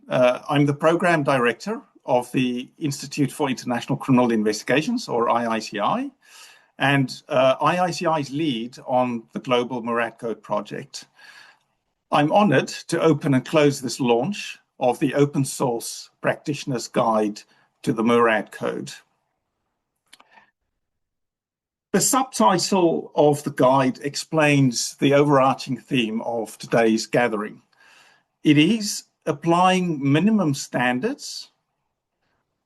introduction. I'm the Program Director of the Institute for International Criminal Investigations, or IICI, and IICI's lead on the global Murad Code project. I'm honored to open and close this launch of the Open Source Practitioner's Guide to the Murad Code. The subtitle of the guide explains the overarching theme of today's gathering. It is applying minimum standards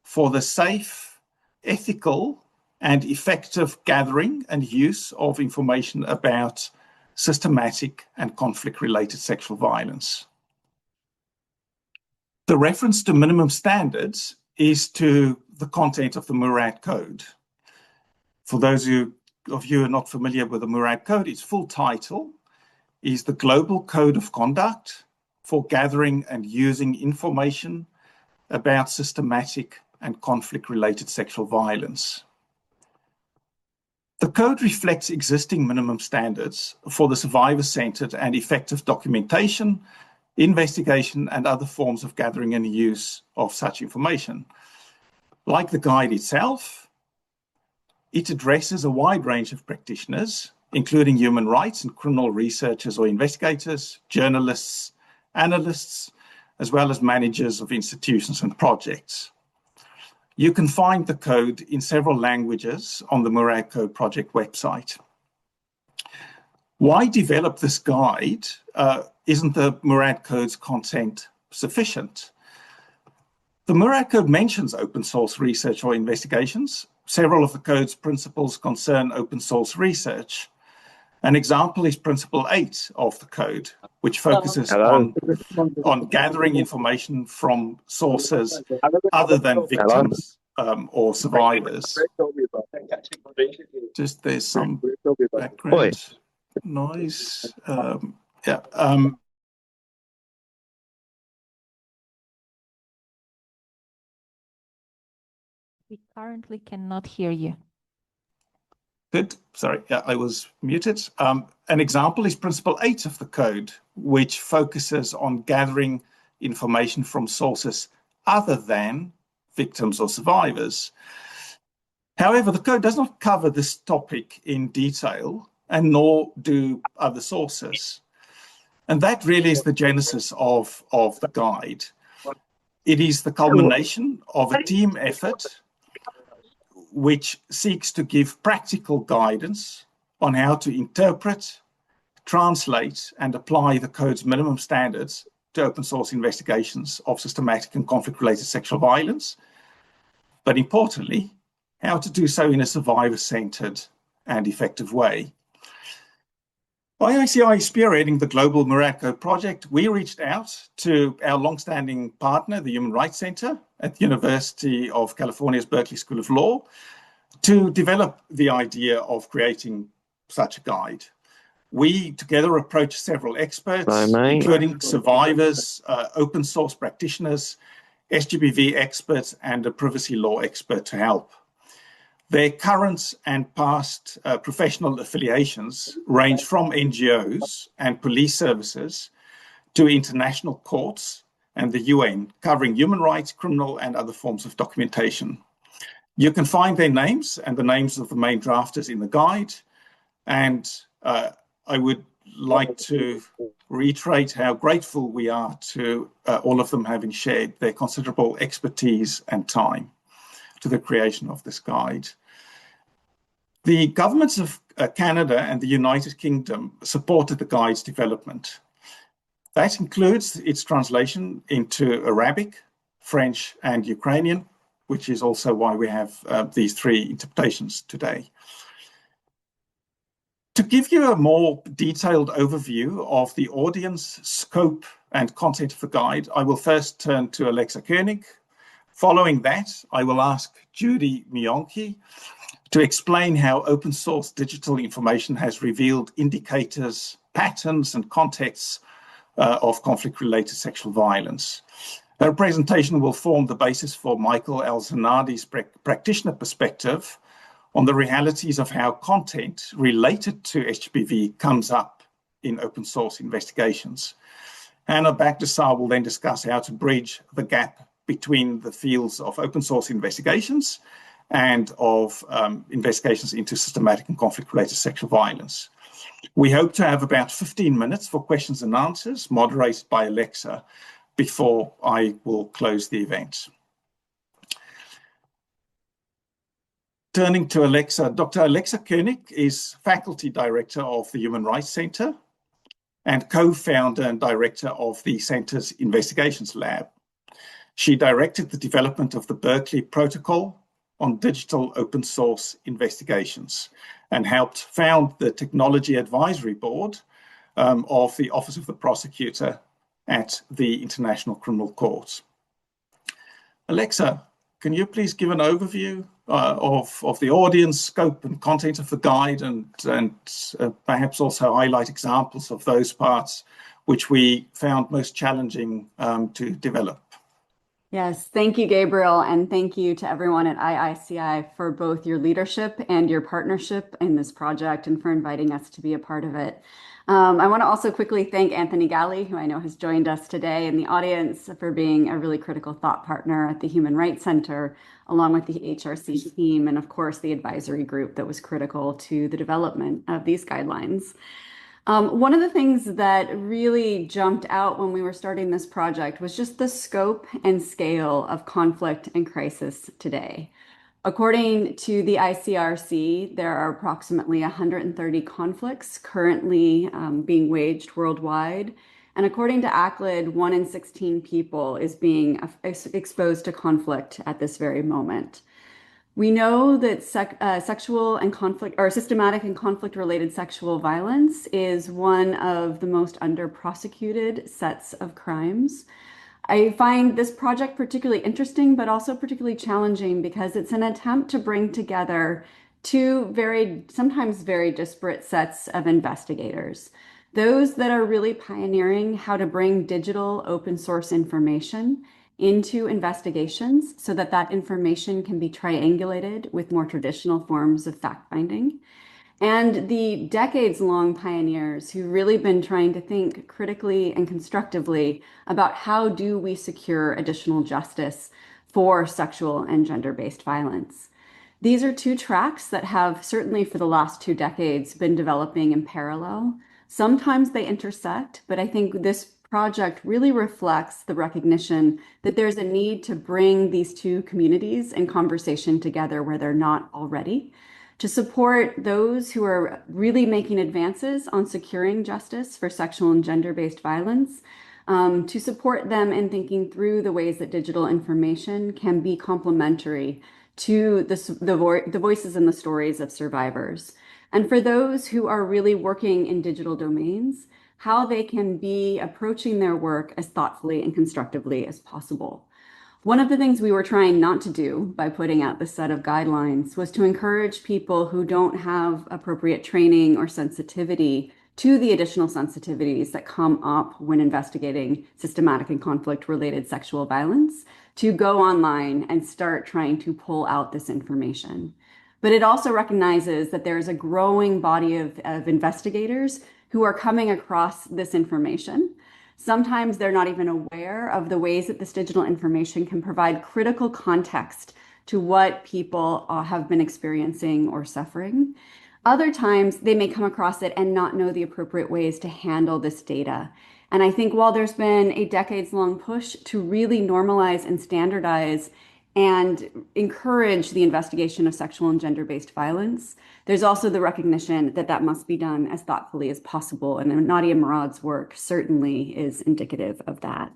for the safe, ethical, and effective gathering and use of information about systematic and conflict-related sexual violence. The reference to minimum standards is to the content of the Murad Code. For those of you who are not familiar with the Murad Code, its full title is the Global Code of Conduct for gathering and using information about systematic and conflict-related sexual violence. The code reflects existing minimum standards for the survivor-centered and effective documentation, investigation, and other forms of gathering and use of such information. Like the guide itself, it addresses a wide range of practitioners, including human rights and criminal researchers or investigators, journalists, analysts, as well as managers of institutions and projects. You can find the code in several languages on the Murad Code project website. Why develop this guide? Isn't the Murad Code's content sufficient? The Murad Code mentions open source research or investigations. Several of the code's principles concern open source research. An example is Principle 8 of the code, which focuses on gathering information from sources other than victims or survivors. Just there's some background noise. We currently cannot hear you. Good. Sorry, I was muted. An example is Principle 8 of the code, which focuses on gathering information from sources other than victims or survivors. However, the code does not cover this topic in detail, and nor do other sources. And that really is the genesis of the guide. It is the culmination of a team effort which seeks to give practical guidance on how to interpret, translate, and apply the code's minimum standards to open source investigations of systematic and conflict-related sexual violence, but importantly, how to do so in a survivor-centered and effective way. IICI is spearheading the global Murad Code project. We reached out to our longstanding partner, the Human Rights Center at the University of California's Berkeley School of Law, to develop the idea of creating such a guide. We together approached several experts, including survivors, open source practitioners, SGBV experts, and a privacy law expert to help. Their current and past professional affiliations range from NGOs and police services to international courts and the UN, covering human rights, criminal, and other forms of documentation. You can find their names and the names of the main drafters in the guide. And I would like to reiterate how grateful we are to all of them having shared their considerable expertise and time to the creation of this guide. The governments of Canada and the United Kingdom supported the guide's development. That includes its translation into Arabic, French, and Ukrainian, which is also why we have these three interpretations today. To give you a more detailed overview of the audience, scope, and content of the guide, I will first turn to Alexa Koenig. Following that, I will ask Judy Mionki to explain how open source digital information has revealed indicators, patterns, and contexts of conflict-related sexual violence. Her presentation will form the basis for Michael Al-Zanadi's practitioner perspective on the realities of how content related to HPV comes up in open source investigations. Hannah Bagdasar will then discuss how to bridge the gap between the fields of open source investigations and of investigations into systematic and conflict-related sexual violence. We hope to have about 15 minutes for questions and answers, moderated by Alexa, before I will close the event. Turning to Alexa, Dr. Alexa Koenig is Faculty Director of the Human Rights Center and co-founder and director of the center's Investigations Lab. She directed the development of the Berkeley Protocol on Digital Open Source Investigations and helped found the Technology Advisory Board of the Office of the Prosecutor at the International Criminal Court. Alexa, can you please give an overview of the audience, scope and content of the guide, and perhaps also highlight examples of those parts which we found most challenging to develop? Yes, thank you, Gabriel, and thank you to everyone at IICI for both your leadership and your partnership in this project and for inviting us to be a part of it. I want to also quickly thank Anthony Galli, who I know has joined us today in the audience, for being a really critical thought partner at the Human Rights Center, along with the HRC team, and of course, the advisory group that was critical to the development of these guidelines. One of the things that really jumped out when we were starting this project was just the scope and scale of conflict and crisis today. According to the ICRC, there are approximately 130 conflicts currently being waged worldwide. And according to ACLID, 1 in 16 people is being exposed to conflict at this very moment. We know that sexual and conflict, or systematic and conflict-related sexual violence, is one of the most under-prosecuted sets of crimes. I find this project particularly interesting, but also particularly challenging because it's an attempt to bring together two sometimes very disparate sets of investigators. Those that are really pioneering how to bring digital open source information into investigations so that that information can be triangulated with more traditional forms of fact-finding. And the decades-long pioneers who've really been trying to think critically and constructively about how do we secure additional justice for sexual and gender-based violence. These are two tracks that have certainly for the last 2 decades been developing in parallel. Sometimes they intersect, but I think this project really reflects the recognition that there's a need to bring these two communities in conversation together where they're not already, to support those who are really making advances on securing justice for sexual and gender-based violence, to support them in thinking through the ways that digital information can be complementary to the voices and the stories of survivors. And for those who are really working in digital domains, how they can be approaching their work as thoughtfully and constructively as possible. One of the things we were trying not to do by putting out this set of guidelines was to encourage people who don't have appropriate training or sensitivity to the additional sensitivities that come up when investigating systematic and conflict-related sexual violence to go online and start trying to pull out this information. But it also recognizes that there's a growing body of investigators who are coming across this information. Sometimes they're not even aware of the ways that this digital information can provide critical context to what people have been experiencing or suffering. Other times they may come across it and not know the appropriate ways to handle this data. And I think while there's been a decades-long push to really normalize and standardize and encourage the investigation of sexual and gender-based violence, there's also the recognition that that must be done as thoughtfully as possible. And Nadia Murad's work certainly is indicative of that.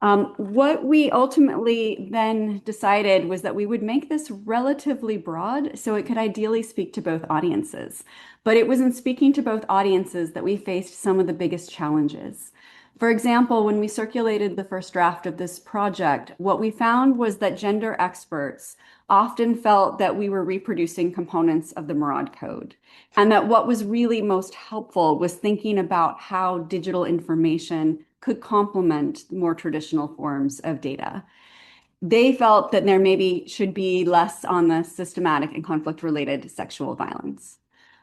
What we ultimately then decided was that we would make this relatively broad so it could ideally speak to both audiences. But it was in speaking to both audiences that we faced some of the biggest challenges. For example, when we circulated the first draft of this project, what we found was that gender experts often felt that we were reproducing components of the Murad Code, and that what was really most helpful was thinking about how digital information could complement more traditional forms of data. They felt that there maybe should be less on the systematic and conflict-related sexual violence.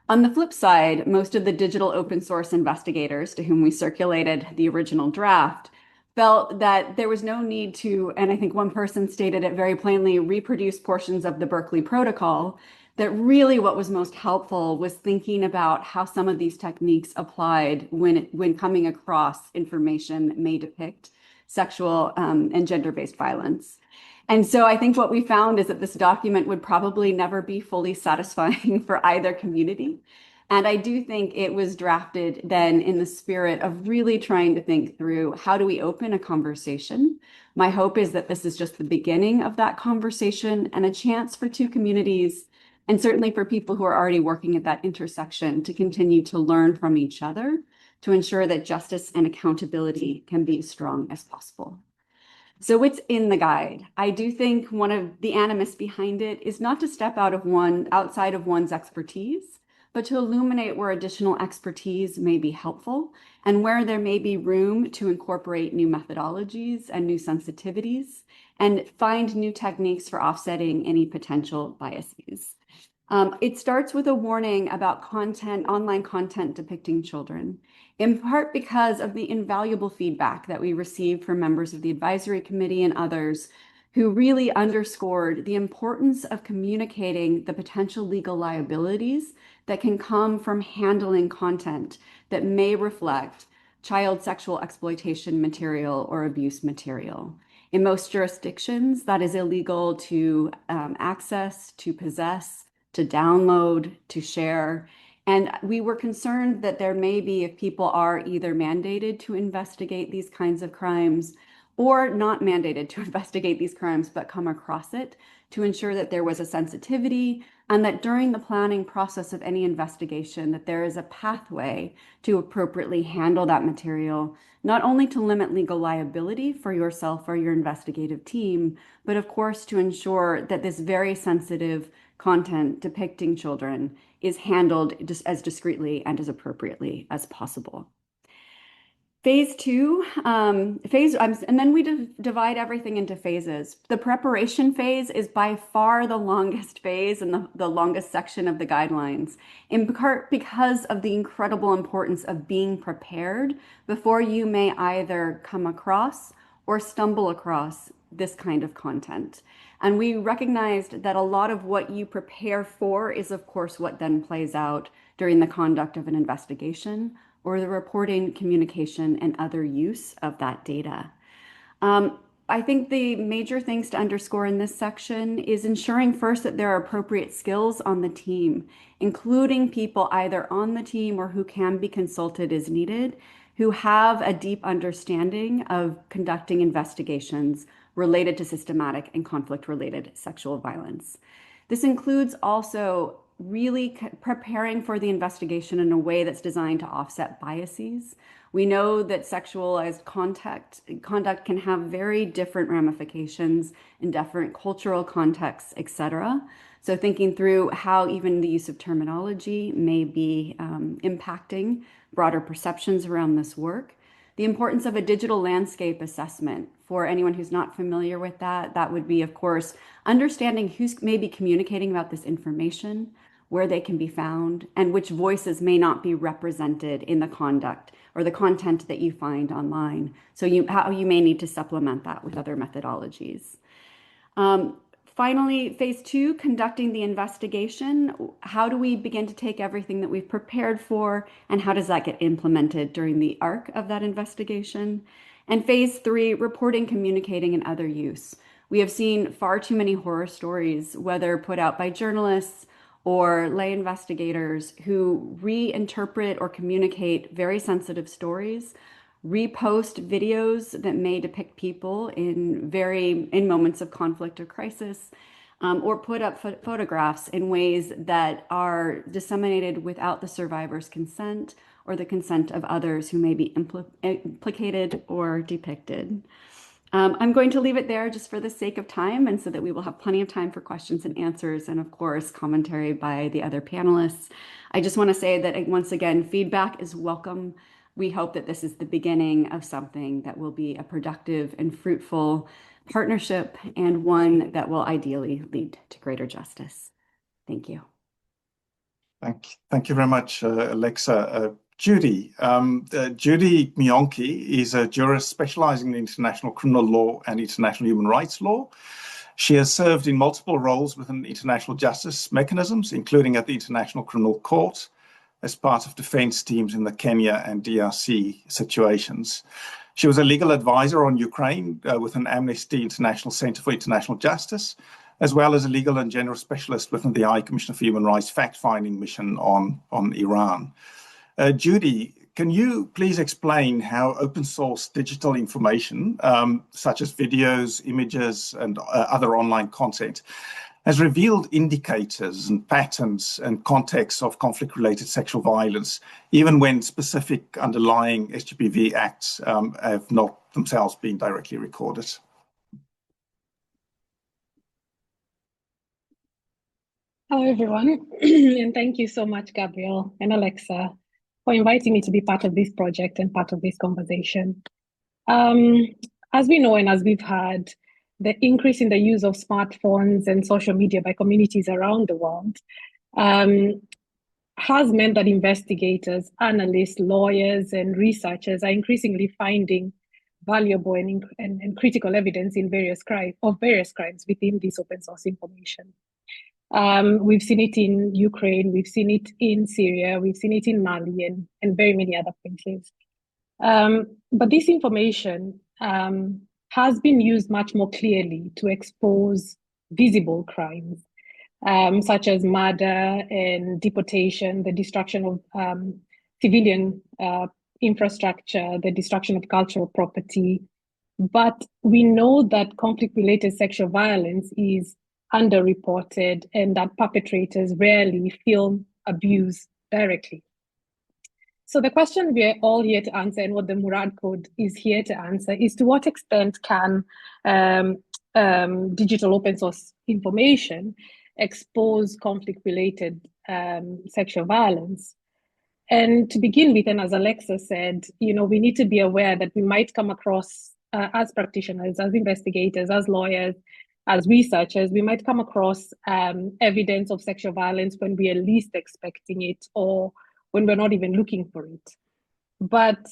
On the flip side, most of the digital open source investigators to whom we circulated the original draft felt that there was no need to, and I think one person stated it very plainly, reproduce portions of the Berkeley protocol, that really what was most helpful was thinking about how some of these techniques applied when coming across information that may depict sexual and gender-based violence. And so I think what we found is that this document would probably never be fully satisfying for either community. And I do think it was drafted then in the spirit of really trying to think through how do we open a conversation. My hope is that this is just the beginning of that conversation and a chance for two communities, and certainly for people who are already working at that intersection, to continue to learn from each other to ensure that justice and accountability can be as strong as possible. So what's in the guide? I do think one of the animus behind it is not to step outside of one's expertise, but to illuminate where additional expertise may be helpful and where there may be room to incorporate new methodologies and new sensitivities and find new techniques for offsetting any potential biases. It starts with a warning about online content depicting children, in part because of the invaluable feedback that we received from members of the advisory committee and others who really underscored the importance of communicating the potential legal liabilities that can come from handling content that may reflect child sexual exploitation material or abuse material. In most jurisdictions, that is illegal to access, to possess, to download, to share. And we were concerned that there may be, if people are either mandated to investigate these kinds of crimes or not mandated to investigate these crimes, but come across it, to ensure that there was a sensitivity and that during the planning process of any investigation, that there is a pathway to appropriately handle that material, not only to limit legal liability for yourself or your investigative team, but of course to ensure that this very sensitive content depicting children is handled just as discreetly and as appropriately as possible. Phase two, and then we divide everything into phases. The preparation phase is by far the longest phase and the longest section of the guidelines, in part because of the incredible importance of being prepared before you may either come across or stumble across this kind of content. And we recognized that a lot of what you prepare for is, of course, what then plays out during the conduct of an investigation or the reporting, communication, and other use of that data. I think the major things to underscore in this section is ensuring first that there are appropriate skills on the team, including people either on the team or who can be consulted as needed, who have a deep understanding of conducting investigations related to systematic and conflict-related sexual violence. This includes also really preparing for the investigation in a way that's designed to offset biases. We know that sexualized conduct can have very different ramifications in different cultural contexts, etc. So thinking through how even the use of terminology may be impacting broader perceptions around this work. The importance of a digital landscape assessment. For anyone who's not familiar with that, that would be, of course, understanding who's maybe communicating about this information, where they can be found, and which voices may not be represented in the conduct or the content that you find online. So how you may need to supplement that with other methodologies. Finally, phase two, conducting the investigation. How do we begin to take everything that we've prepared for, and how does that get implemented during the arc of that investigation? And phase three, reporting, communicating, and other use. We have seen far too many horror stories, whether put out by journalists or lay investigators, who reinterpret or communicate very sensitive stories, repost videos that may depict people in moments of conflict or crisis, or put up photographs in ways that are disseminated without the survivor's consent or the consent of others who may be implicated or depicted. I'm going to leave it there just for the sake of time, and so that we will have plenty of time for questions and answers, and of course, commentary by the other panelists. I just want to say that once again, feedback is welcome. We hope that this is the beginning of something that will be a productive and fruitful partnership, and one that will ideally lead to greater justice. Thank you. Thank you very much, Alexa. Judy. Judy Mionki is a jurist specializing in international criminal law and international human rights law. She has served in multiple roles within international justice mechanisms, including at the International Criminal Court, as part of defense teams in the Kenya and DRC situations. She was a legal advisor on Ukraine within Amnesty International Center for International Justice, as well as a legal and general specialist within the High Commissioner for Human Rights fact-finding mission on Iran. Judy, can you please explain how open source digital information, such as videos, images, and other online content, has revealed indicators and patterns and contexts of conflict-related sexual violence, even when specific underlying SGPV acts have not themselves been directly recorded? Hello, everyone, and thank you so much, Gabriel and Alexa, for inviting me to be part of this project and part of this conversation. As we know and as we've heard, the increase in the use of smartphones and social media by communities around the world has meant that investigators, analysts, lawyers, and researchers are increasingly finding valuable and critical evidence in various crimes within this open source information. We've seen it in Ukraine, we've seen it in Syria, we've seen it in Mali and very many other places. But this information has been used much more clearly to expose visible crimes, such as murder and deportation, the destruction of civilian infrastructure, the destruction of cultural property. But we know that conflict-related sexual violence is underreported and that perpetrators rarely film abuse directly. So the question we're all here to answer, and what the Murad Code is here to answer, is to what extent can digital open source information expose conflict-related sexual violence? And to begin with, and as Alexa said, we need to be aware that we might come across, as practitioners, as investigators, as lawyers, as researchers, we might come across evidence of sexual violence when we are least expecting it or when we're not even looking for it. But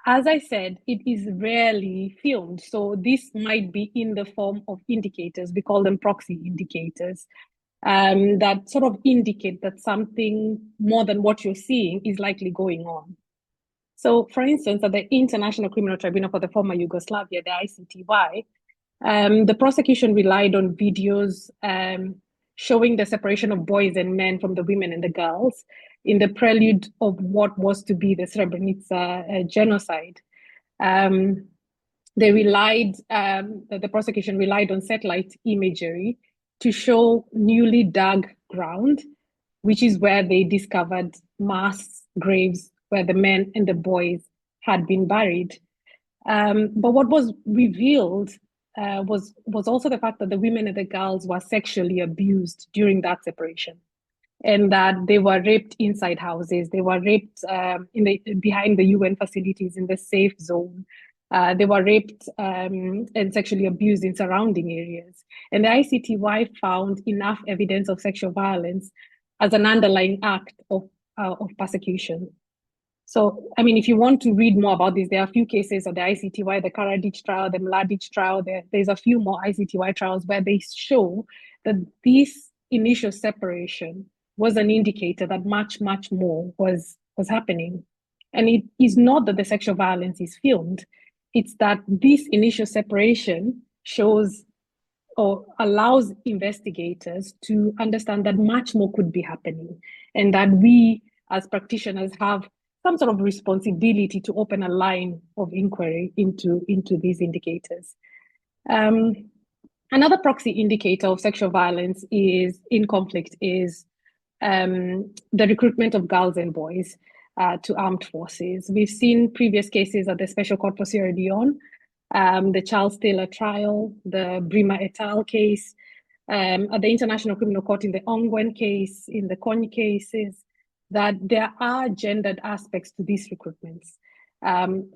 as I said, it is rarely filmed. So this might be in the form of indicators. We call them proxy indicators that sort of indicate that something more than what you're seeing is likely going on. So for instance, at the International Criminal Tribunal for the former Yugoslavia, the ICTY, the prosecution relied on videos showing the separation of boys and men from the women and the girls in the prelude of what was to be the Srebrenica genocide. The prosecution relied on satellite imagery to show newly dug ground, which is where they discovered mass graves where the men and the boys had been buried. But what was revealed was also the fact that the women and the girls were sexually abused during that separation, and that they were raped inside houses. They were raped behind the UN facilities in the safe zone. They were raped and sexually abused in surrounding areas. And the ICTY found enough evidence of sexual violence as an underlying act of persecution. So, I mean, if you want to read more about this, there are a few cases of the ICTY, the Karadzic trial, the Mladic trial. There's a few more ICTY trials where they show that this initial separation was an indicator that much, much more was happening. And it is not that the sexual violence is filmed. It's that this initial separation shows or allows investigators to understand that much more could be happening, and that we as practitioners have some sort of responsibility to open a line of inquiry into these indicators. Another proxy indicator of sexual violence in conflict is the recruitment of girls and boys to armed forces. We've seen previous cases at the Special Court for Sierra Leone, the Charles Taylor trial, the Brima et al. Case, at the International Criminal Court in the Ongwen case, in the Kony cases, that there are gendered aspects to these recruitments.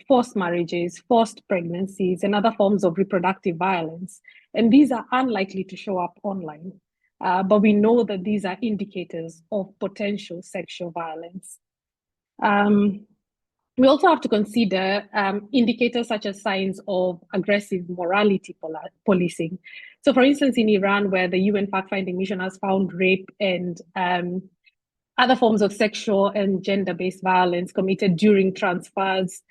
Forced marriages, forced pregnancies, and other forms of reproductive violence. And these are unlikely to show up online. but we know that these are indicators of potential sexual violence. We also have to consider indicators such as signs of aggressive morality policing. So for instance, in Iran, where the UN fact-finding mission has found rape and other forms of sexual and gender-based violence committed during transfers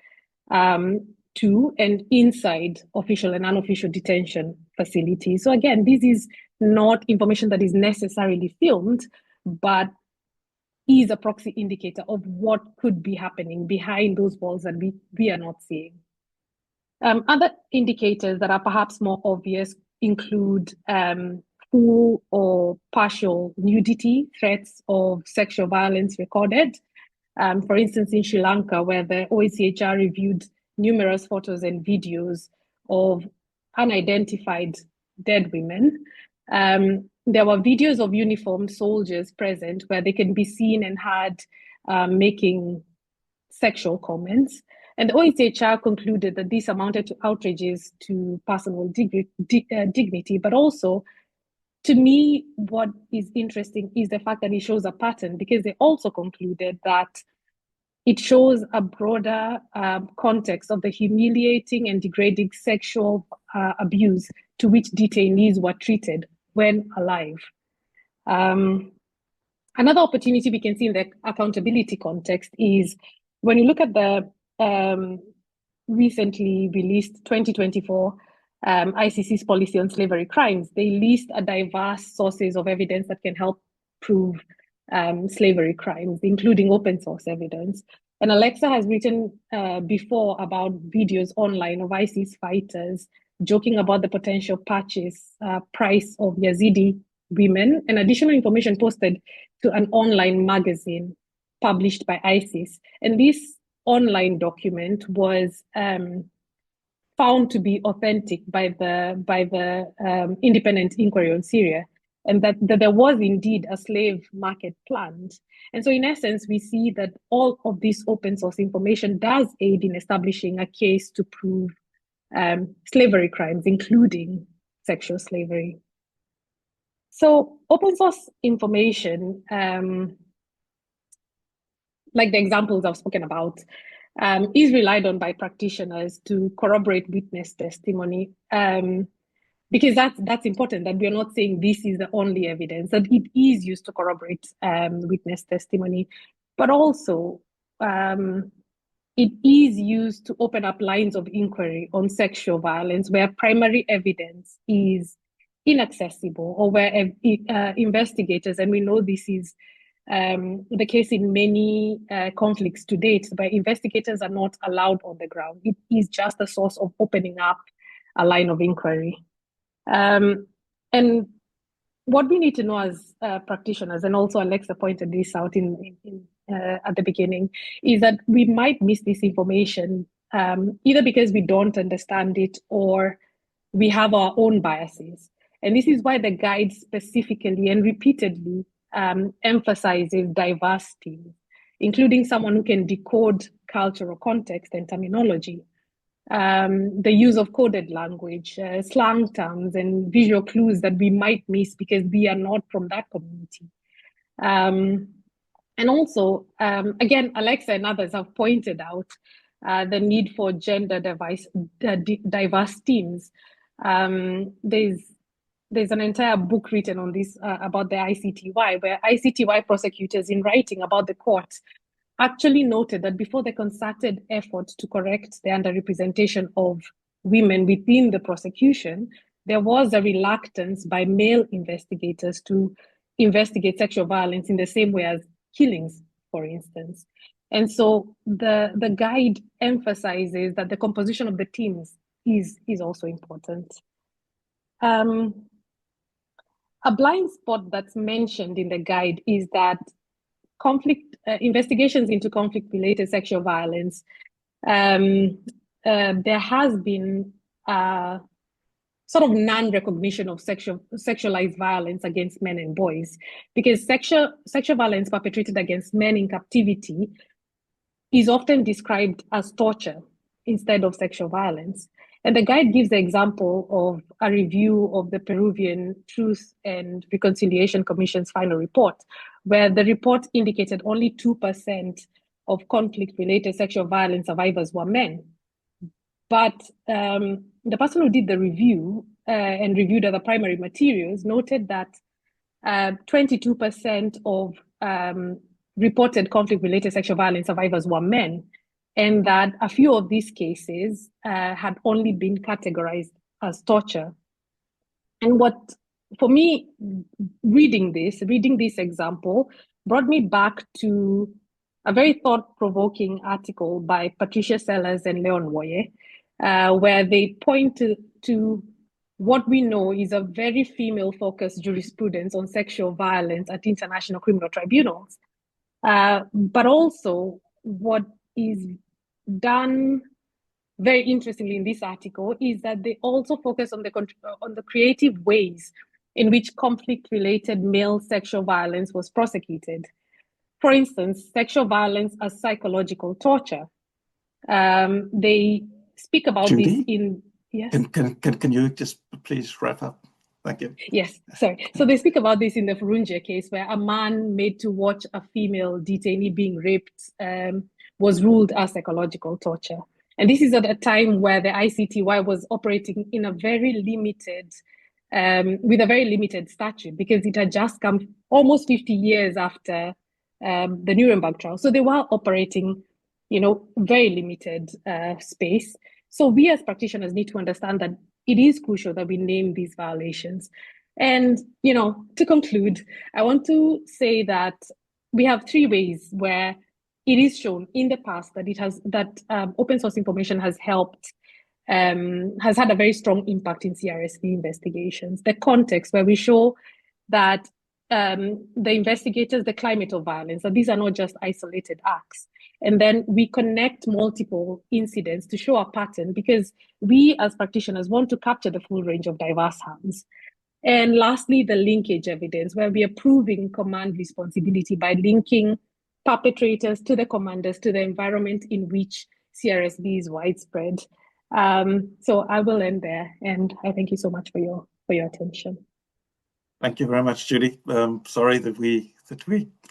to and inside official and unofficial detention facilities. So again, this is not information that is necessarily filmed, but is a proxy indicator of what could be happening behind those walls that we are not seeing. Other indicators that are perhaps more obvious include full or partial nudity, threats of sexual violence recorded. For instance, in Sri Lanka, where the OICHR reviewed numerous photos and videos of unidentified dead women, there were videos of uniformed soldiers present where they can be seen and heard making sexual comments. And the OICHR concluded that this amounted to outrages to personal dignity, but also, to me, what is interesting is the fact that it shows a pattern, because they also concluded that it shows a broader context of the humiliating and degrading sexual abuse to which detainees were treated when alive. Another opportunity we can see in the accountability context is when you look at the recently released 2024 ICC's policy on slavery crimes, they list a diverse sources of evidence that can help prove slavery crimes, including open source evidence. And Alexa has written before about videos online of ISIS fighters joking about the potential purchase price of Yazidi women, and additional information posted to an online magazine published by ISIS. And this online document was found to be authentic by the independent inquiry on Syria, and that there was indeed a slave market planned. And so in essence, we see that all of this open source information does aid in establishing a case to prove slavery crimes, including sexual slavery. So open source information, like the examples I've spoken about, is relied on by practitioners to corroborate witness testimony, because that's important, that we're not saying this is the only evidence, that it is used to corroborate witness testimony, but also it is used to open up lines of inquiry on sexual violence where primary evidence is inaccessible, or where investigators, and we know this is the case in many conflicts to date, where investigators are not allowed on the ground. It is just a source of opening up a line of inquiry. And what we need to know as practitioners, and also Alexa pointed this out at the beginning, is that we might miss this information either because we don't understand it or we have our own biases. And this is why the guide specifically and repeatedly emphasizes diversity, including someone who can decode cultural context and terminology, the use of coded language, slang terms, and visual clues that we might miss because we are not from that community. And also, again, Alexa and others have pointed out the need for gender diverse teams. There's an entire book written on this about the ICTY, where ICTY prosecutors, in writing about the court, actually noted that before the concerted effort to correct the underrepresentation of women within the prosecution, there was a reluctance by male investigators to investigate sexual violence in the same way as killings, for instance. And so the guide emphasizes that the composition of the teams is also important. A blind spot that's mentioned in the guide is that investigations into conflict-related sexual violence, there has been sort of non-recognition of sexualized violence against men and boys, because sexual violence perpetrated against men in captivity is often described as torture instead of sexual violence. And the guide gives the example of a review of the Peruvian Truth and Reconciliation Commission's final report, where the report indicated only 2% of conflict-related sexual violence survivors were men. But the person who did the review and reviewed other primary materials noted that 22% of reported conflict-related sexual violence survivors were men, and that a few of these cases had only been categorized as torture. And what, for me, reading this example brought me back to a very thought-provoking article by Patricia Sellers and Leon Woye, where they point to what we know is a very female-focused jurisprudence on sexual violence at international criminal tribunals. But also what is done very interestingly in this article is that they also focus on the creative ways in which conflict-related male sexual violence was prosecuted. For instance, sexual violence as psychological torture. They speak about Judy? this in... Yes. Can you just please wrap up? Thank you. Yes, sorry. So they speak about this in the Furunja case, where a man made to watch a female detainee being raped was ruled as psychological torture. And this is at a time where the ICTY was operating in a very limited, with a very limited statute, because it had just come almost 50 years after the Nuremberg trial. So they were operating, very limited space. So we as practitioners need to understand that it is crucial that we name these violations. And, to conclude, I want to say that we have three ways where it is shown in the past that open source information has helped, has had a very strong impact in CRSV investigations. The context where we show that the investigators, the climate of violence, that these are not just isolated acts. And then we connect multiple incidents to show a pattern, because we as practitioners want to capture the full range of diverse harms. And lastly, the linkage evidence, where we are proving command responsibility by linking perpetrators to the commanders, to the environment in which CRSV is widespread. So I will end there, and I thank you so much for your attention. Thank you very much, Judy. Sorry that we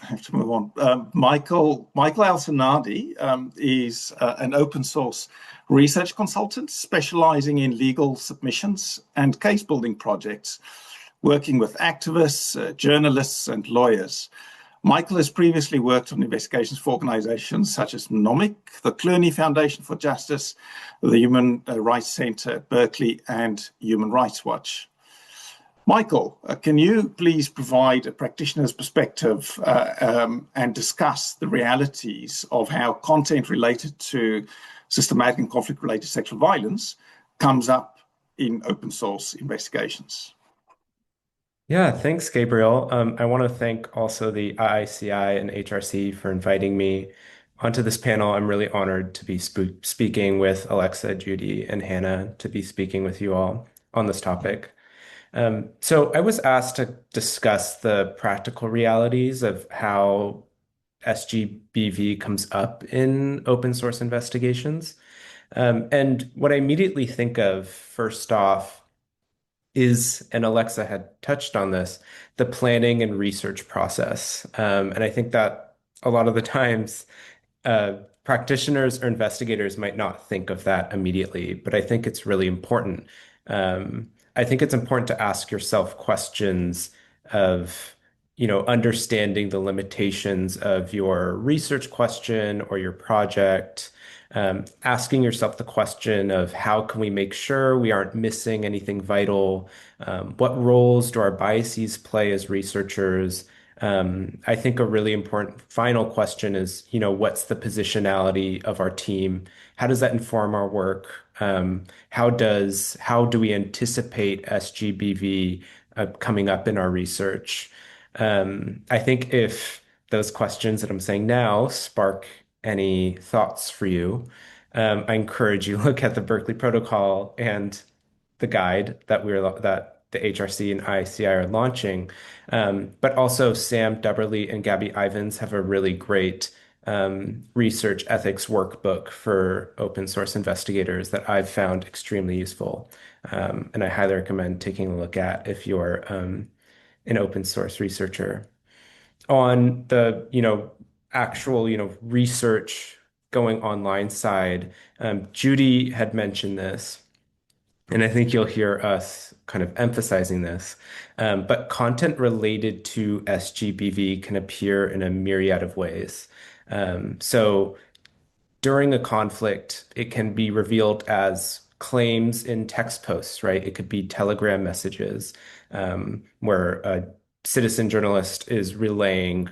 have to move on. Michael Al-Sanadi is an open source research consultant specializing in legal submissions and case building projects, working with activists, journalists, and lawyers. Michael has previously worked on investigations for organizations such as NOMIC, the Clooney Foundation for Justice, the Human Rights Center at Berkeley, and Human Rights Watch. Michael, can you please provide a practitioner's perspective and discuss the realities of how content related to systematic and conflict-related sexual violence comes up in open source investigations? Yeah, thanks, Gabriel. I want to thank also the IICI and HRC for inviting me onto this panel. I'm really honored to be speaking with Alexa, Judy, and Hannah, to be speaking with you all on this topic. So I was asked to discuss the practical realities of how SGBV comes up in open source investigations. And what I immediately think of, first off, is, and Alexa had touched on this, the planning and research process. And I think that a lot of the times, practitioners or investigators might not think of that immediately, but I think it's really important. I think it's important to ask yourself questions of, understanding the limitations of your research question or your project, asking yourself the question of how can we make sure we aren't missing anything vital? What roles do our biases play as researchers? I think a really important final question is, what's the positionality of our team? How does that inform our work? How do we anticipate SGBV coming up in our research? I think if those questions that I'm saying now spark any thoughts for you, I encourage you to look at the Berkeley Protocol and the guide that the HRC and IICI are launching. But also Sam Dubberly and Gabby Ivins have a really great research ethics workbook for open source investigators that I've found extremely useful. And I highly recommend taking a look at if you're an open source researcher. On the, actual, research going online side, Judy had mentioned this, and I think you'll hear us kind of emphasizing this. But content related to SGBV can appear in a myriad of ways. So during a conflict, it can be revealed as claims in text posts, right? It could be Telegram messages, where a citizen journalist is relaying,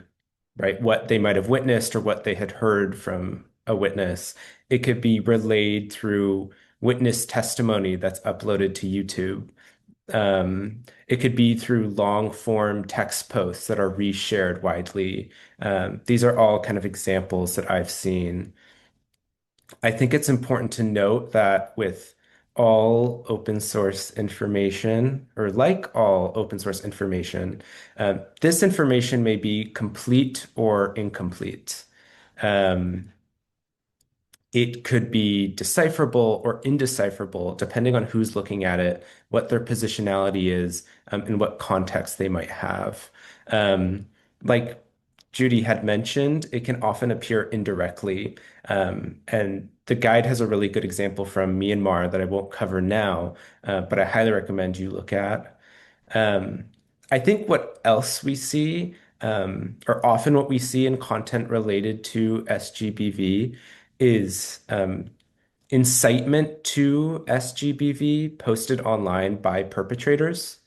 right, what they might have witnessed or what they had heard from a witness. It could be relayed through witness testimony that's uploaded to YouTube. It could be through long form text posts that are reshared widely. These are all kind of examples that I've seen. I think it's important to note that with all open source information, or like all open source information, this information may be complete or incomplete. Um, it could be decipherable or indecipherable, depending on who's looking at it, what their positionality is, and what context they might have. Like Judy had mentioned, it can often appear indirectly. And the guide has a really good example from Myanmar that I won't cover now, but I highly recommend you look at. Um, I think what else we see, or often what we see in content related to SGBV, is incitement to SGBV posted online by perpetrators.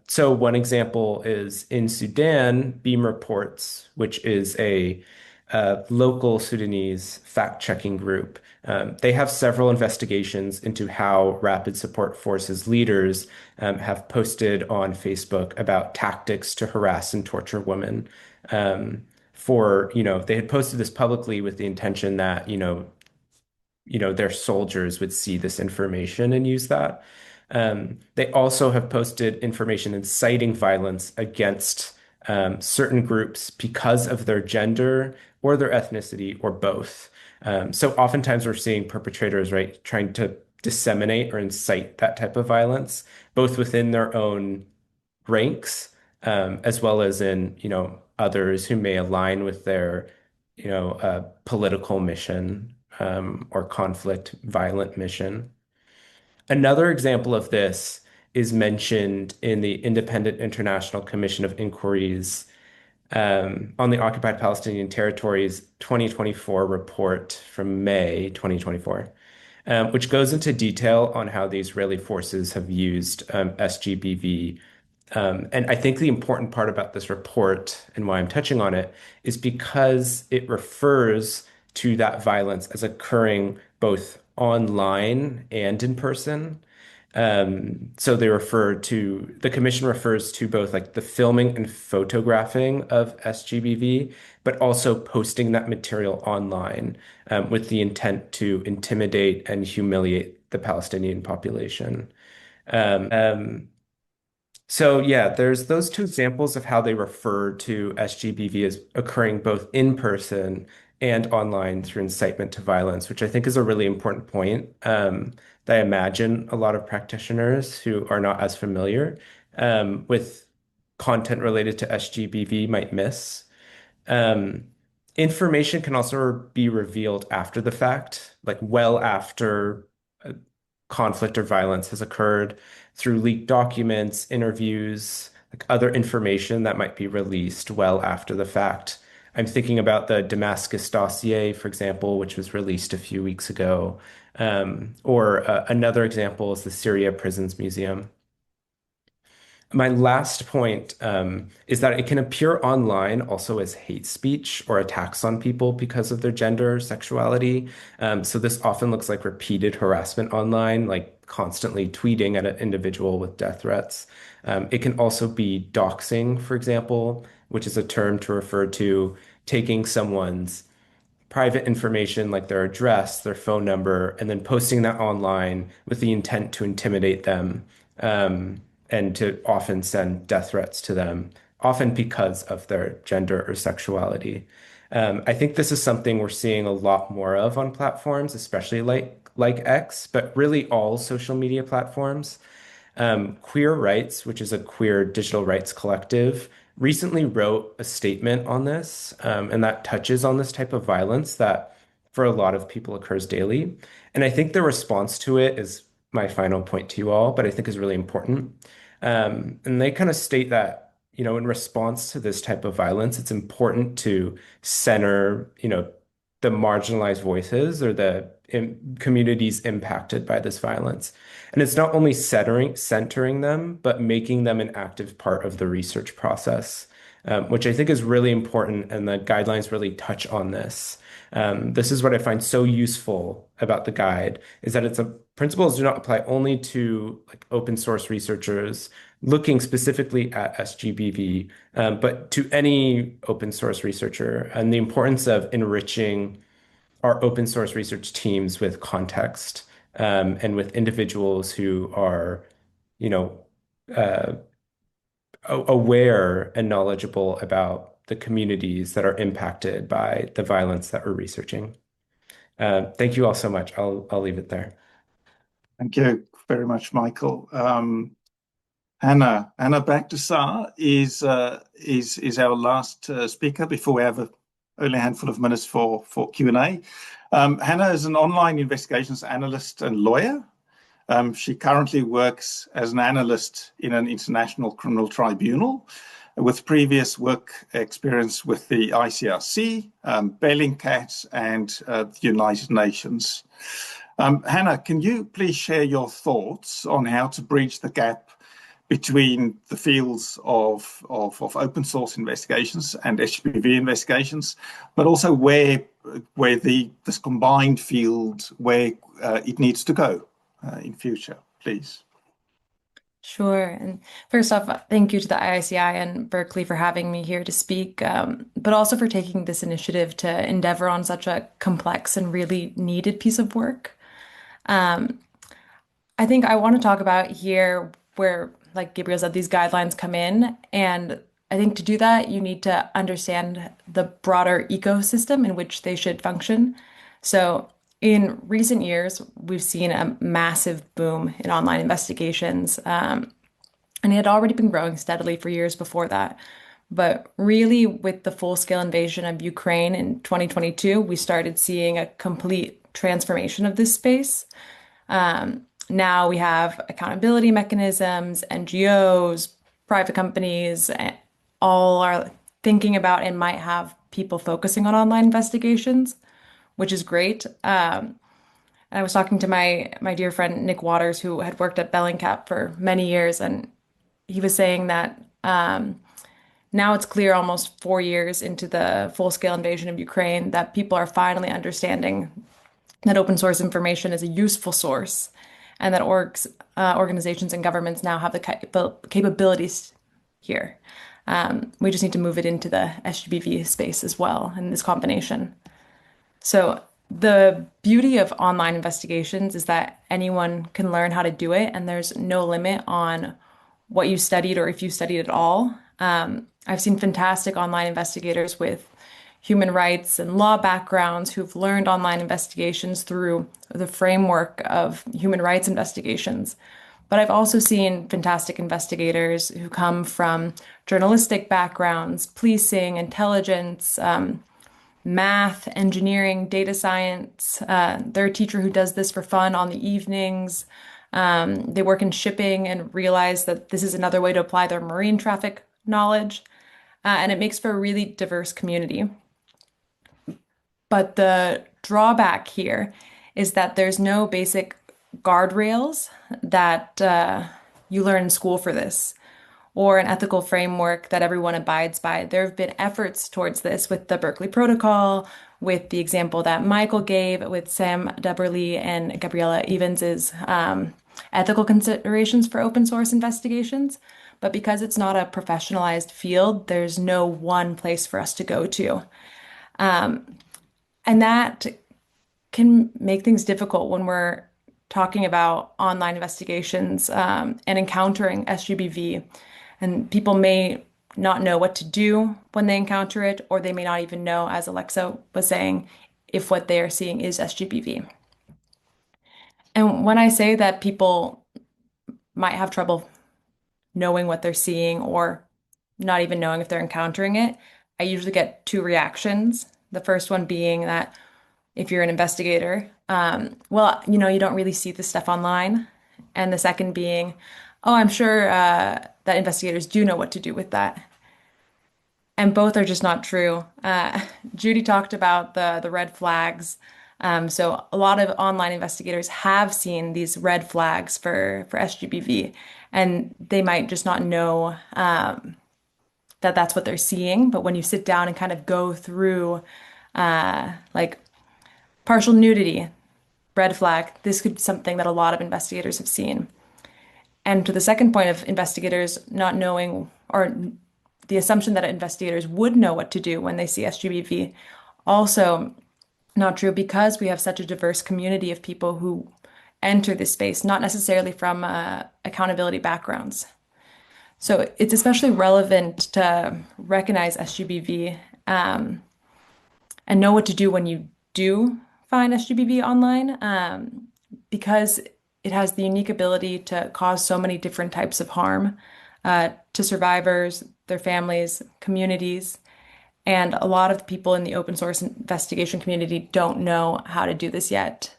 So one example is in Sudan, Beam Reports, which is a local Sudanese fact-checking group. They have several investigations into how Rapid Support Forces leaders have posted on Facebook about tactics to harass and torture women. They had posted this publicly with the intention that, their soldiers would see this information and use that. They also have posted information inciting violence against certain groups because of their gender or their ethnicity or both. So oftentimes we're seeing perpetrators, right, trying to disseminate or incite that type of violence, both within their own ranks, as well as in, others who may align with their, political mission, or conflict violent mission. Another example of this is mentioned in the Independent International Commission of Inquiries on the Occupied Palestinian Territories 2024 report from May 2024, which goes into detail on how the Israeli forces have used SGBV. And I think the important part about this report and why I'm touching on it is because it refers to that violence as occurring both online and in person. So the commission refers to both like the filming and photographing of SGBV, but also posting that material online, with the intent to intimidate and humiliate the Palestinian population. So yeah, there's those two examples of how they refer to SGBV as occurring both in person and online through incitement to violence, which I think is a really important point, that I imagine a lot of practitioners who are not as familiar with content related to SGBV might miss. Um, Information can also be revealed after the fact, like well after conflict or violence has occurred, through leaked documents, interviews, like other information that might be released well after the fact. I'm thinking about the Damascus dossier, for example, which was released a few weeks ago. Or another example is the Syria Prisons Museum. My last point is that it can appear online also as hate speech or attacks on people because of their gender or sexuality. So this often looks like repeated harassment online, like constantly tweeting at an individual with death threats. It can also be doxing, for example, which is a term to refer to taking someone's private information like their address, their phone number, and then posting that online with the intent to intimidate them, and to often send death threats to them, often because of their gender or sexuality. I think this is something we're seeing a lot more of on platforms, especially like X, but really all social media platforms. Queer Rights, which is a queer digital rights collective, recently wrote a statement on this, and that touches on this type of violence that for a lot of people occurs daily. And I think the response to it is my final point to you all, but I think is really important. And they kind of state that, in response to this type of violence, it's important to center, the marginalized voices or the communities impacted by this violence. And it's not only centering them, but making them an active part of the research process, which I think is really important. And the guidelines really touch on this. This is what I find so useful about the guide, is that principles do not apply only to like open source researchers looking specifically at SGBV, but to any open source researcher, and the importance of enriching our open source research teams with context, and with individuals who are, you know, uh, aware and knowledgeable about the communities that are impacted by the violence that we're researching. Thank you all so much. I'll leave it there. Thank you very much, Michael. Hannah Bakhtasar is our last speaker before we have only a handful of minutes for Q&A. Hannah is an online investigations analyst and lawyer. She currently works as an analyst in an international criminal tribunal with previous work experience with the ICRC, Bellingcat, and the United Nations. Hannah, can you please share your thoughts on how to bridge the gap between the fields of open source investigations and HPV investigations, but also where this combined field, where it needs to go in future, please? Sure. And first off, thank you to the IICI and Berkeley for having me here to speak, but also for taking this initiative to endeavor on such a complex and really needed piece of work. I think I want to talk about here where, like Gabriel said, these guidelines come in. And I think to do that, you need to understand the broader ecosystem in which they should function. So in recent years, we've seen a massive boom in online investigations, and it had already been growing steadily for years before that. But really, with the full-scale invasion of Ukraine in 2022, we started seeing a complete transformation of this space. Now we have accountability mechanisms, NGOs, private companies, all are thinking about and might have people focusing on online investigations, which is great. And I was talking to my dear friend Nick Waters, who had worked at Bellingcat for many years, and he was saying that now it's clear, almost 4 years into the full-scale invasion of Ukraine, that people are finally understanding that open source information is a useful source, and that organizations and governments now have the capabilities here. We just need to move it into the SGBV space as well in this combination. So the beauty of online investigations is that anyone can learn how to do it, and there's no limit on what you studied or if you studied at all. I've seen fantastic online investigators with human rights and law backgrounds who've learned online investigations through the framework of human rights investigations. But I've also seen fantastic investigators who come from journalistic backgrounds, policing, intelligence, math, engineering, data science. They're a teacher who does this for fun on the evenings. They work in shipping and realize that this is another way to apply their marine traffic knowledge. And it makes for a really diverse community. But the drawback here is that there's no basic guardrails that you learn in school for this, or an ethical framework that everyone abides by. There have been efforts towards this with the Berkeley Protocol, with the example that Michael gave with Sam Deberly and Gabriella Evans's ethical considerations for open source investigations. But because it's not a professionalized field, there's no one place for us to go to. And that can make things difficult when we're talking about online investigations and encountering SGBV. And people may not know what to do when they encounter it, or they may not even know, as Alexa was saying, if what they are seeing is SGBV. And when I say that people might have trouble knowing what they're seeing or not even knowing if they're encountering it, I usually get two reactions. The first one being that if you're an investigator, well, you don't really see this stuff online. And the second being, oh, I'm sure that investigators do know what to do with that. And both are just not true. Judy talked about the red flags. So a lot of online investigators have seen these red flags for SGBV, and they might just not know that that's what they're seeing. But when you sit down and kind of go through like partial nudity, red flag, this could be something that a lot of investigators have seen. And to the second point of investigators not knowing, or the assumption that investigators would know what to do when they see SGBV, also not true, because we have such a diverse community of people who enter this space, not necessarily from accountability backgrounds. So it's especially relevant to recognize SGBV and know what to do when you do find SGBV online, because it has the unique ability to cause so many different types of harm to survivors, their families, communities. And a lot of people in the open source investigation community don't know how to do this yet.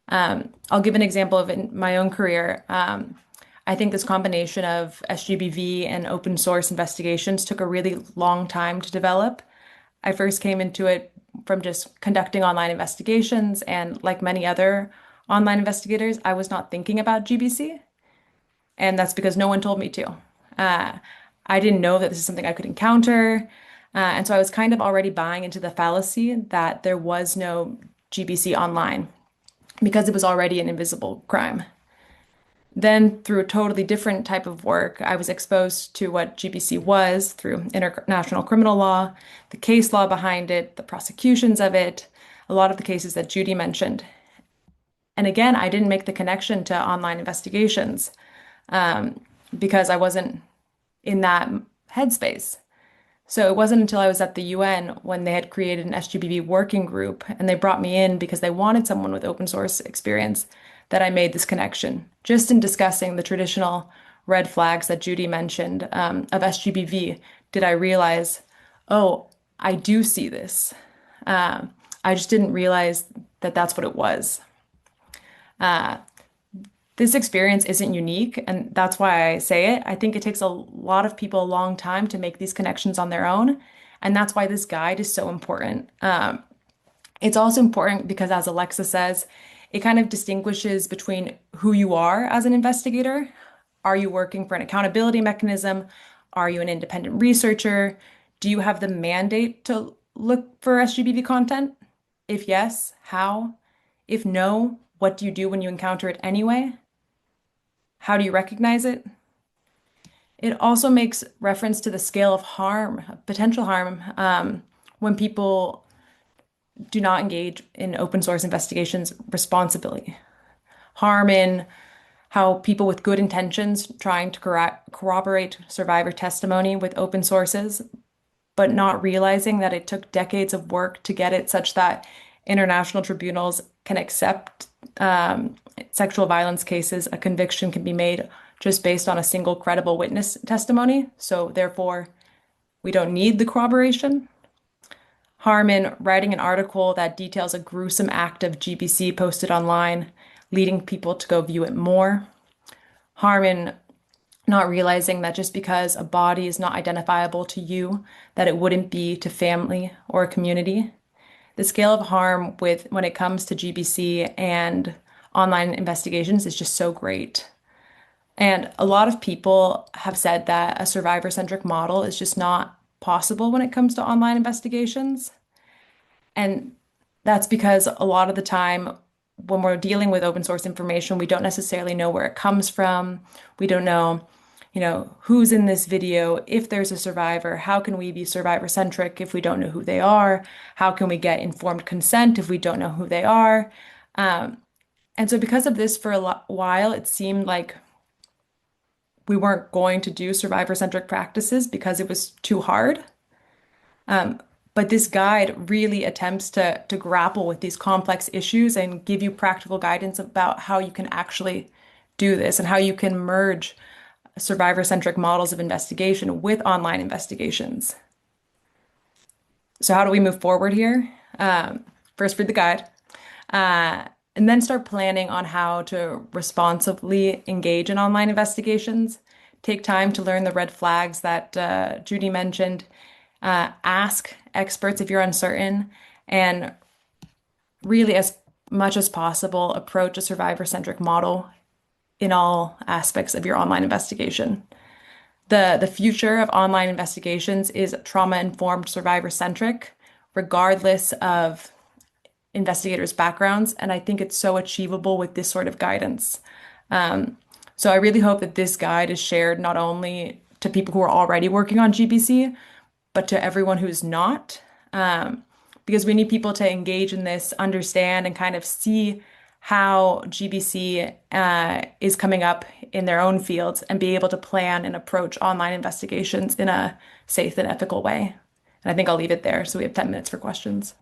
I'll give an example of in my own career. I think this combination of SGBV and open source investigations took a really long time to develop. I first came into it from just conducting online investigations, and like many other online investigators, I was not thinking about GBC, and that's because no one told me to. I didn't know that this is something I could encounter, and so I was kind of already buying into the fallacy that there was no GBC online because it was already an invisible crime. Then, through a totally different type of work, I was exposed to what GBC was through international criminal law, the case law behind it, the prosecutions of it, a lot of the cases that Judy mentioned. And again, I didn't make the connection to online investigations because I wasn't in that headspace. So it wasn't until I was at the UN when they had created an SGBV working group and they brought me in because they wanted someone with open source experience that I made this connection. Just in discussing the traditional red flags that Judy mentioned of SGBV, did I realize, oh, I do see this. I just didn't realize that that's what it was. This experience isn't unique, and that's why I say it. I think it takes a lot of people a long time to make these connections on their own, and that's why this guide is so important. It's also important because, as Alexa says, it kind of distinguishes between who you are as an investigator. Are you working for an accountability mechanism? Are you an independent researcher? Do you have the mandate to look for SGBV content? If yes, how? If no, what do you do when you encounter it anyway? How do you recognize it? It also makes reference to the scale of harm, potential harm, when people do not engage in open source investigations responsibly. Harm in how people with good intentions trying to corroborate survivor testimony with open sources, but not realizing that it took decades of work to get it such that international tribunals can accept sexual violence cases. A conviction can be made just based on a single credible witness testimony. So therefore, we don't need the corroboration. Harm in writing an article that details a gruesome act of GBC posted online, leading people to go view it more. Harm in not realizing that just because a body is not identifiable to you, that it wouldn't be to family or a community. The scale of harm when it comes to GBC and online investigations is just so great. And a lot of people have said that a survivor-centric model is just not possible when it comes to online investigations. And that's because a lot of the time when we're dealing with open source information, we don't necessarily know where it comes from. We don't know, who's in this video. If there's a survivor, how can we be survivor-centric if we don't know who they are? How can we get informed consent if we don't know who they are? And so because of this, for a while, it seemed like we weren't going to do survivor-centric practices because it was too hard. But this guide really attempts to grapple with these complex issues and give you practical guidance about how you can actually do this and how you can merge survivor-centric models of investigation with online investigations. So how do we move forward here? First, read the guide, and then start planning on how to responsibly engage in online investigations. Take time to learn the red flags that Judy mentioned. Ask experts if you're uncertain, and really, as much as possible, approach a survivor-centric model in all aspects of your online investigation. The future of online investigations is trauma-informed, survivor-centric, regardless of investigators' backgrounds, and I think it's so achievable with this sort of guidance. So I really hope that this guide is shared not only to people who are already working on GBC, but to everyone who's not, because we need people to engage in this, understand, and kind of see how GBC is coming up in their own fields and be able to plan and approach online investigations in a safe and ethical way. And I think I'll leave it there. So we have 10 minutes for questions.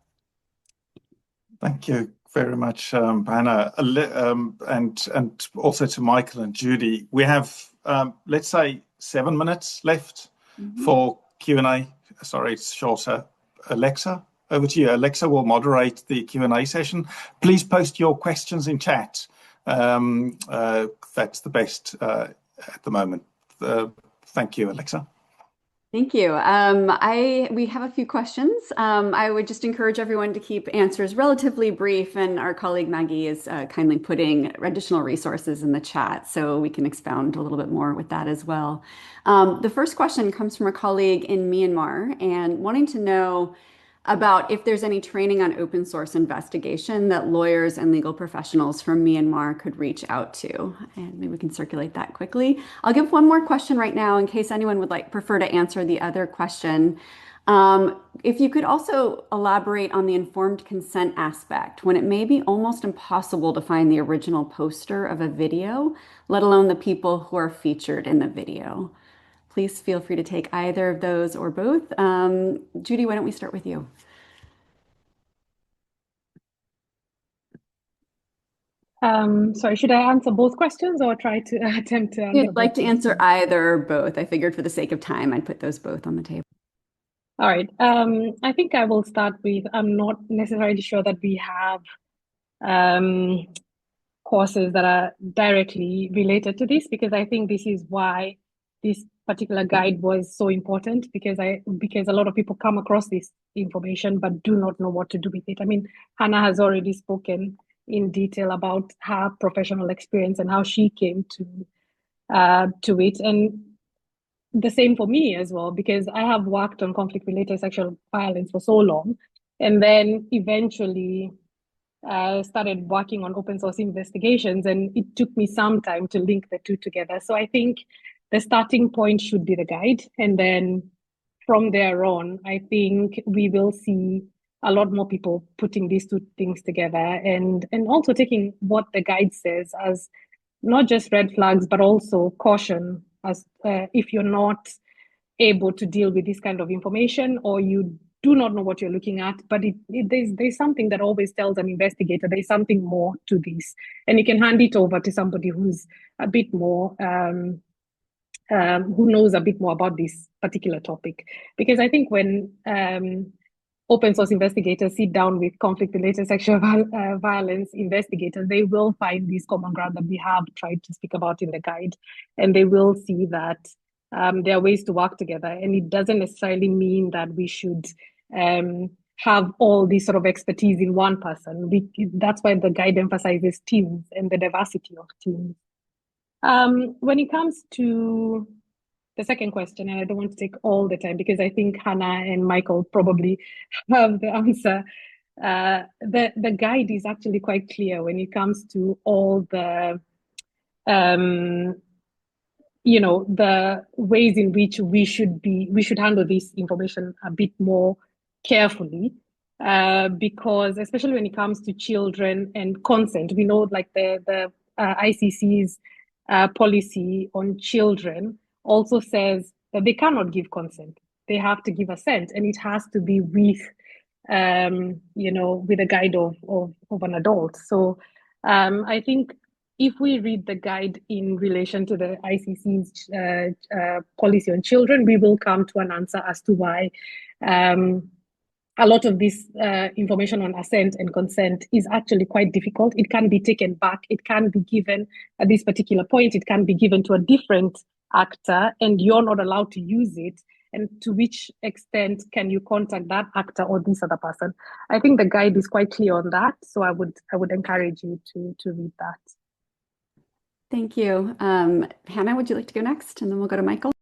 Thank you very much, Hannah, and also to Michael and Judy. We have, let's say, 7 minutes left for Q&A. Sorry, it's shorter. Alexa, over to you. Alexa will moderate the Q&A session. Please post your questions in chat. That's the best at the moment. Thank you, Alexa. Thank you. We have a few questions. I would just encourage everyone to keep answers relatively brief, and our colleague Maggie is kindly putting additional resources in the chat so we can expound a little bit more with that as well. The first question comes from a colleague in Myanmar and wanting to know about if there's any training on open source investigation that lawyers and legal professionals from Myanmar could reach out to. And maybe we can circulate that quickly. I'll give one more question right now in case anyone would prefer to answer the other question. If you could also elaborate on the informed consent aspect, when it may be almost impossible to find the original poster of a video, let alone the people who are featured in the video. Please feel free to take either of those or both. Judy, why don't we start with you? Sorry, should I answer both questions or try to attempt to answer You'd like both to answer either or both. I figured for the sake of time, I'd put those both on the table. All right. I think I will start with, I'm not necessarily sure that we have courses that are directly related to this, because I think this is why this particular guide was so important, because a lot of people come across this information but do not know what to do with it. I mean, Hannah has already spoken in detail about her professional experience and how she came to it, and the same for me as well, because I have worked on conflict-related sexual violence for so long, and then eventually started working on open source investigations, and it took me some time to link the two together. So I think the starting point should be the guide, and then from there on, I think we will see a lot more people putting these two things together, and also taking what the guide says as not just red flags, but also caution as if you're not able to deal with this kind of information, or you do not know what you're looking at, but there's something that always tells an investigator there's something more to this, and you can hand it over to somebody who's a bit more who knows a bit more about this particular topic. Because I think when open source investigators sit down with conflict-related sexual violence investigators, they will find this common ground that we have tried to speak about in the guide, and they will see that there are ways to work together, and it doesn't necessarily mean that we should have all this sort of expertise in one person. That's why the guide emphasizes teams and the diversity of teams. When it comes to the second question, and I don't want to take all the time because I think Hannah and Michael probably have the answer. The guide is actually quite clear when it comes to all the the ways in which we should handle this information a bit more carefully, because especially when it comes to children and consent, we know like the ICC's policy on children also says that they cannot give consent. They have to give assent, and it has to be with, with a guide of an adult. So I think if we read the guide in relation to the ICC's policy on children, we will come to an answer as to why a lot of this information on assent and consent is actually quite difficult. It can be taken back. It can be given at this particular point. It can be given to a different actor, and you're not allowed to use it. And to which extent can you contact that actor or this other person? I think the guide is quite clear on that. So I would encourage you to read that. Thank you. Hannah, would you like to go next? And then we'll go to Michael.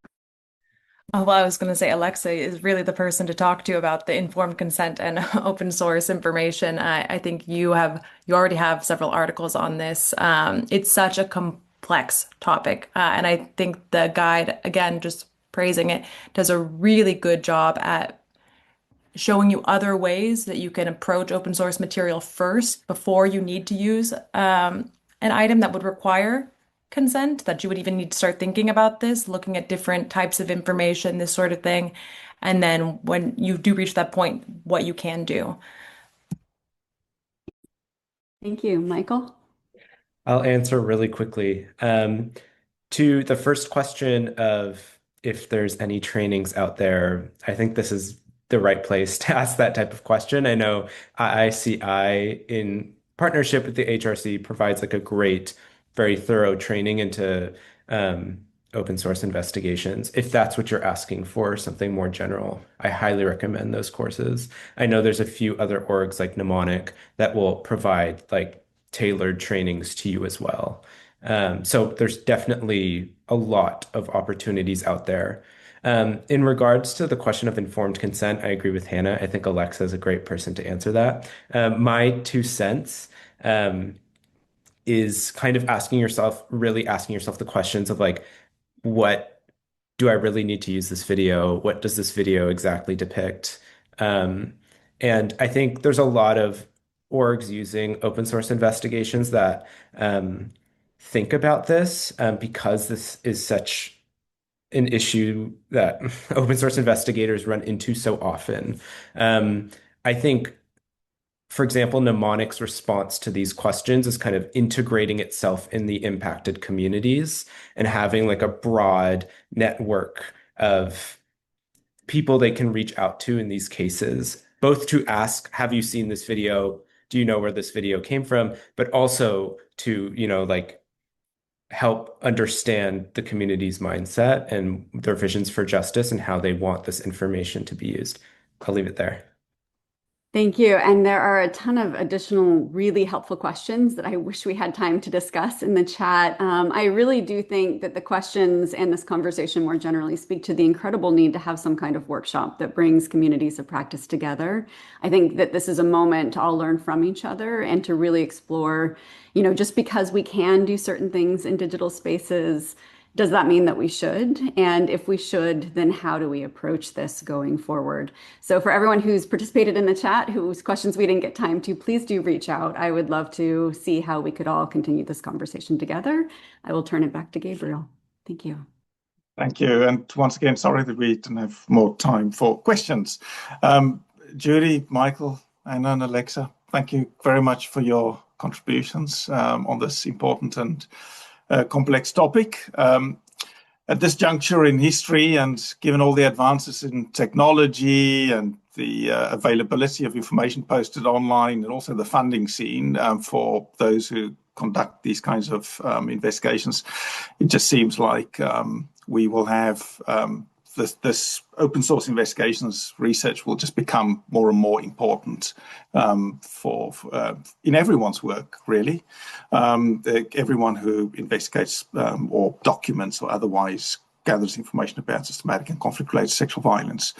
Oh, well, I was going to say Alexa is really the person to talk to about the informed consent and open source information. I think you already have several articles on this. It's such a complex topic. And I think the guide, again, just praising it, does a really good job at showing you other ways that you can approach open source material first before you need to use an item that would require consent, that you would even need to start thinking about this, looking at different types of information, this sort of thing. And then when you do reach that point, what you can do. Thank you. Michael? I'll answer really quickly. To the first question of if there's any trainings out there, I think this is the right place to ask that type of question. I know IICI, in partnership with the HRC, provides like a great, very thorough training into open source investigations. If that's what you're asking for, something more general, I highly recommend those courses. I know there's a few other orgs like Mnemonic that will provide like tailored trainings to you as well. So there's definitely a lot of opportunities out there. In regards to the question of informed consent, I agree with Hannah. I think Alexa is a great person to answer that. My 2 cents is kind of really asking yourself the questions of like, what do I really need to use this video? What does this video exactly depict? And I think there's a lot of orgs using open source investigations that think about this because this is such an issue that open source investigators run into so often. I think, for example, Mnemonic's response to these questions is kind of integrating itself in the impacted communities and having like a broad network of people they can reach out to in these cases, both to ask, have you seen this video? Do you know where this video came from? But also to, like help understand the community's mindset and their visions for justice and how they want this information to be used. I'll leave it there. Thank you. And there are a ton of additional really helpful questions that I wish we had time to discuss in the chat. I really do think that the questions and this conversation more generally speak to the incredible need to have some kind of workshop that brings communities of practice together. I think that this is a moment to all learn from each other and to really explore, just because we can do certain things in digital spaces, does that mean that we should? And if we should, then how do we approach this going forward? So for everyone who's participated in the chat, whose questions we didn't get time to, please do reach out. I would love to see how we could all continue this conversation together. I will turn it back to Gabriel. Thank you. Thank you. And once again, sorry that we didn't have more time for questions. Judy, Michael, Anna, and Alexa, thank you very much for your contributions on this important and complex topic. At this juncture in history, and given all the advances in technology and the availability of information posted online, and also the funding scene for those who conduct these kinds of investigations, it just seems like we will have this open source investigations research will just become more and more important for in everyone's work, really. Everyone who investigates or documents or otherwise gathers information about systematic and conflict-related sexual violence.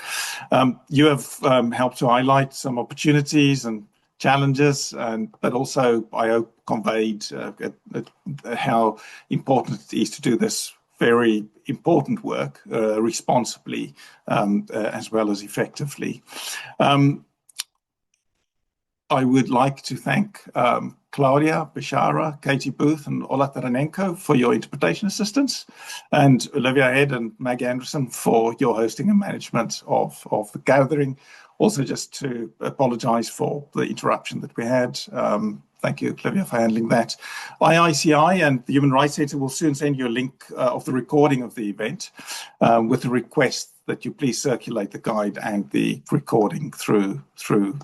You have helped to highlight some opportunities and challenges, but also I hope conveyed how important it is to do this very important work responsibly as well as effectively. I would like to thank Claudia, Bishara, Katie Booth, and Ola Taranenko for your interpretation assistance, and Olivia Head and Mag Anderson for your hosting and management of the gathering. Also, just to apologize for the interruption that we had. Thank you, Olivia, for handling that. IICI and the Human Rights Center will soon send you a link of the recording of the event with a request that you please circulate the guide and the recording through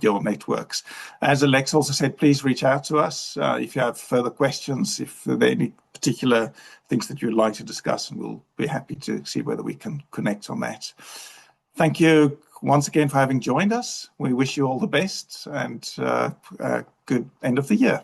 your networks. As Alex also said, please reach out to us if you have further questions, if there are any particular things that you'd like to discuss, and we'll be happy to see whether we can connect on that. Thank you once again for having joined us. We wish you all the best and a good end of the year.